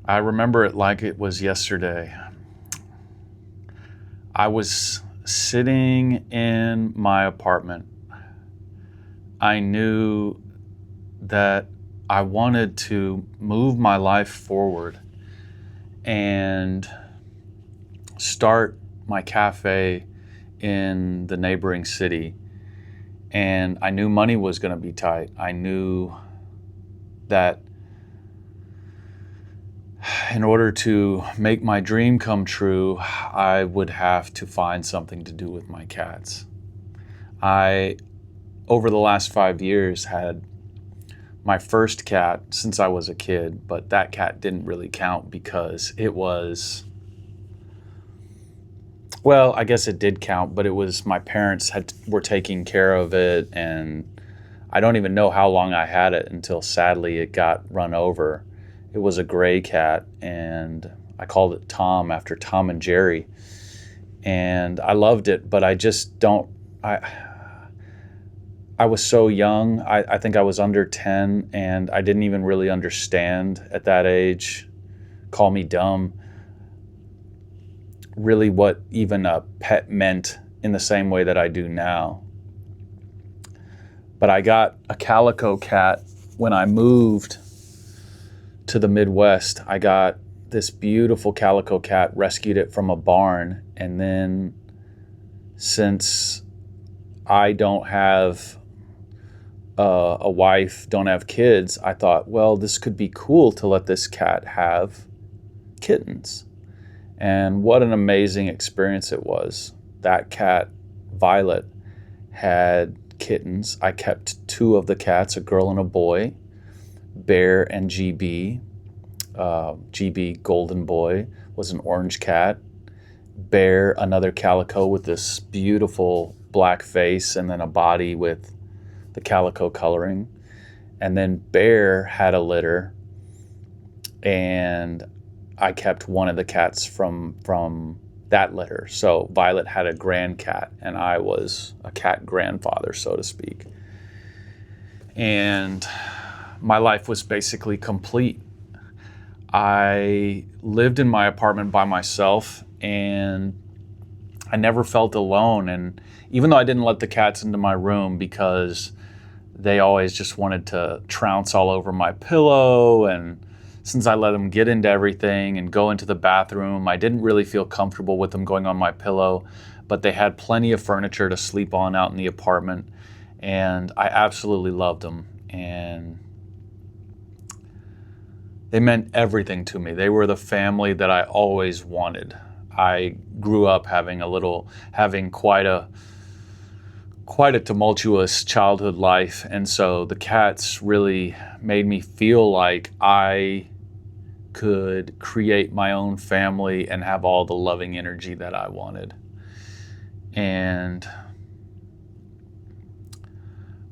I remember it like it was yesterday. I was sitting in my apartment. I knew that I wanted to move my life forward and start my cafe in the neighboring city. And I knew money was going to be tight. I knew that in order to make my dream come true, I would have to find something to do with my cats. I, over the last 5 years, had my first cat since I was a kid, but that cat didn't really count because it was, well, I guess it did count, but it was my parents were taking care of it, and I don't even know how long I had it until sadly it got run over. It was a gray cat, and I called it Tom after Tom and Jerry. And I loved it, but I just don't, I was so young. I think I was under 10, and I didn't even really understand at that age, call me dumb, really what even a pet meant in the same way that I do now. But I got a calico cat when I moved to the Midwest. I got this beautiful calico cat, rescued it from a barn, and then since I don't have a wife, don't have kids, I thought, well, this could be cool to let this cat have kittens. And what an amazing experience it was. That cat, Violet, had kittens. I kept 2 of the cats, a girl and a boy, Bear and GB. GB, golden boy, was an orange cat. Bear, another calico with this beautiful black face and then a body with the calico coloring. And then Bear had a litter, and I kept one of the cats from that litter. So Violet had a grand cat, and I was a cat grandfather, so to speak. And my life was basically complete. I lived in my apartment by myself, and I never felt alone. And even though I didn't let the cats into my room because they always just wanted to trounce all over my pillow, and since I let them get into everything and go into the bathroom, I didn't really feel comfortable with them going on my pillow, but they had plenty of furniture to sleep on out in the apartment, and I absolutely loved them. And they meant everything to me. They were the family that I always wanted. I grew up having quite a tumultuous childhood life, and so the cats really made me feel like I could create my own family and have all the loving energy that I wanted. And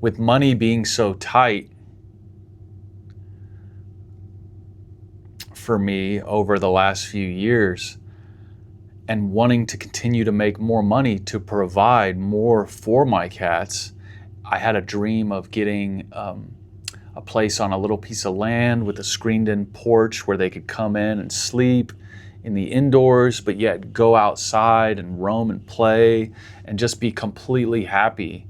with money being so tight for me over the last few years, and wanting to continue to make more money to provide more for my cats, I had a dream of getting a place on a little piece of land with a screened-in porch where they could come in and sleep in the indoors, but yet go outside and roam and play and just be completely happy.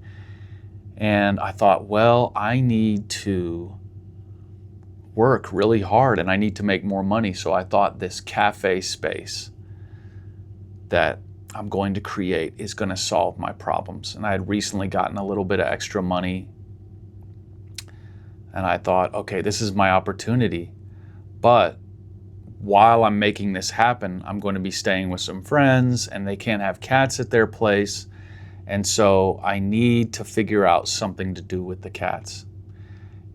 And I thought, well, I need to work really hard and I need to make more money. So I thought this cafe space that I'm going to create is going to solve my problems. And I had recently gotten a little bit of extra money, and I thought, okay, this is my opportunity. But while I'm making this happen, I'm going to be staying with some friends, and they can't have cats at their place. And so I need to figure out something to do with the cats.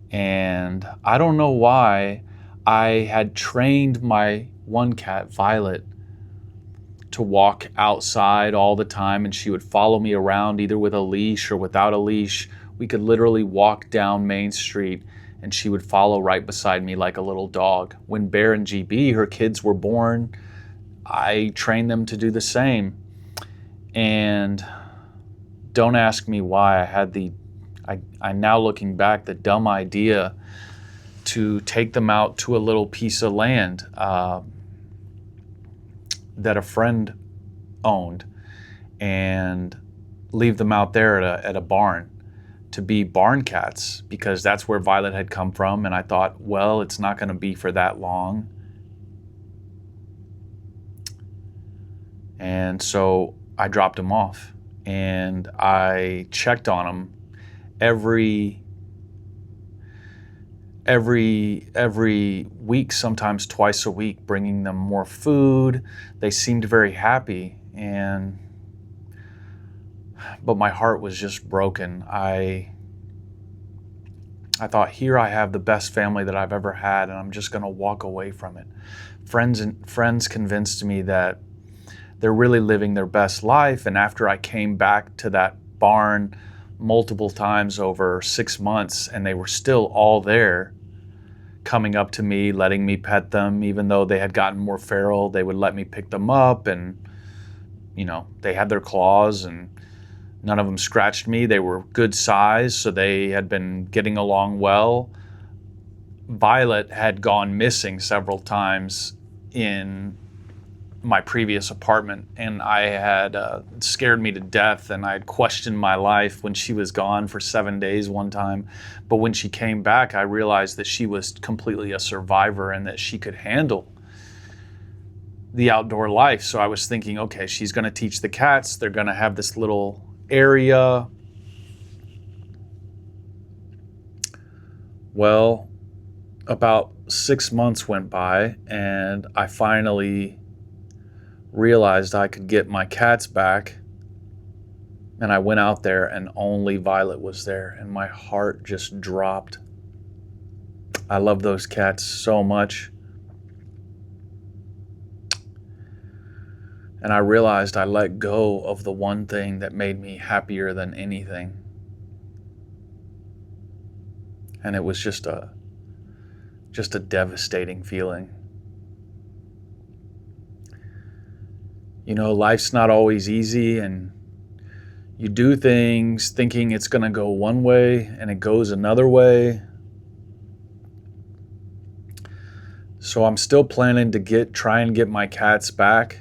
And I don't know why I had trained my one cat, Violet, to walk outside all the time, and she would follow me around either with a leash or without a leash. We could literally walk down Main Street and she would follow right beside me like a little dog. When Bear and GB, her kids, were born, I trained them to do the same. And don't ask me why I had I now looking back, the dumb idea to take them out to a little piece of land that a friend owned and leave them out there at a barn to be barn cats, because that's where Violet had come from. And I thought, well, it's not going to be for that long. And so I dropped them off, and I checked on them every week, sometimes twice a week, bringing them more food. They seemed very happy, but my heart was just broken. I thought, here I have the best family that I've ever had, and I'm just going to walk away from it. Friends convinced me that they're really living their best life. And after I came back to that barn multiple times over 6 months, and they were still all there, coming up to me, letting me pet them. Even though they had gotten more feral, they would let me pick them up, and they had their claws, and none of them scratched me. They were good size, so they had been getting along well. Violet had gone missing several times in my previous apartment, and I had scared me to death, and I had questioned my life when she was gone for 7 days one time. But when she came back, I realized that she was completely a survivor and that she could handle the outdoor life. So I was thinking, okay, she's going to teach the cats. They're going to have this little area. Well, about 6 months went by, and I finally realized I could get my cats back. And I went out there, and only Violet was there, and my heart just dropped. I love those cats so much. And I realized I let go of the one thing that made me happier than anything. And it was just a devastating feeling. Life's not always easy, and you do things thinking it's going to go one way, and it goes another way. So I'm still planning to try and get my cats back.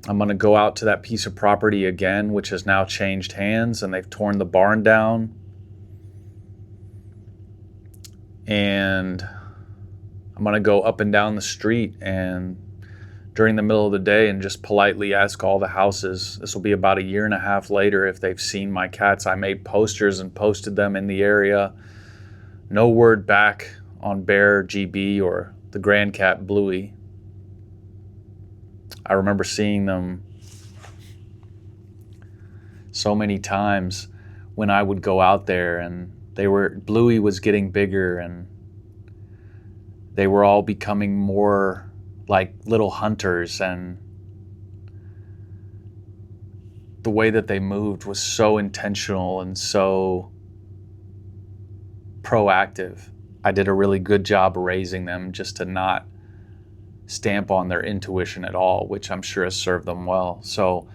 I'm going to go out to that piece of property again, which has now changed hands, and they've torn the barn down. And I'm going to go up and down the street and during the middle of the day and just politely ask all the houses. This will be about 1.5 years later if they've seen my cats. I made posters and posted them in the area. No word back on Bear, GB, or the grand cat, Bluey. I remember seeing them so many times when I would go out there, and Bluey was getting bigger, and they were all becoming more like little hunters, and the way that they moved was so intentional and so proactive. I did a really good job raising them just to not stamp on their intuition at all, which I'm sure has served them well. So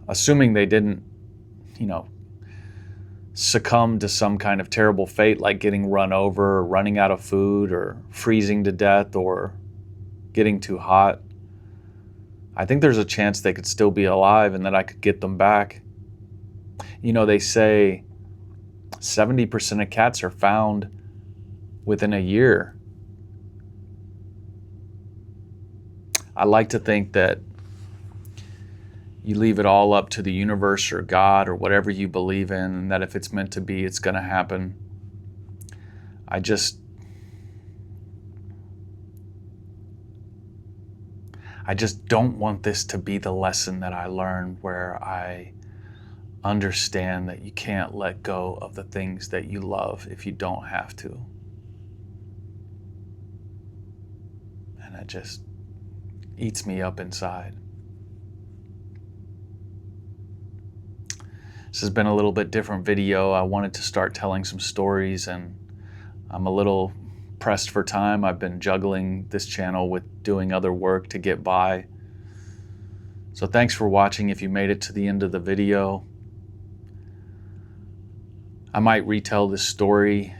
assuming they didn't, succumb to some kind of terrible fate like getting run over or running out of food or freezing to death or getting too hot, I think there's a chance they could still be alive and that I could get them back. They say 70% of cats are found within a year. I like to think that you leave it all up to the universe or God or whatever you believe in, and that if it's meant to be, it's going to happen. I just don't want this to be the lesson that I learned, where I understand that you can't let go of the things that you love if you don't have to. And it just eats me up inside. This has been a little bit different video. I wanted to start telling some stories, and I'm a little pressed for time. I've been juggling this channel with doing other work to get by. So thanks for watching if you made it to the end of the video. I might retell this story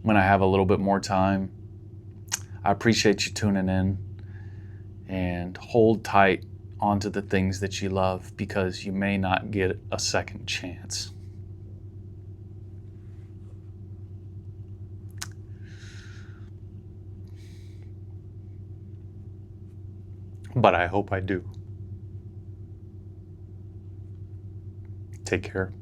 when I have a little bit more time. I appreciate you tuning in, and hold tight onto the things that you love, because you may not get a second chance. But I hope I do. Take care.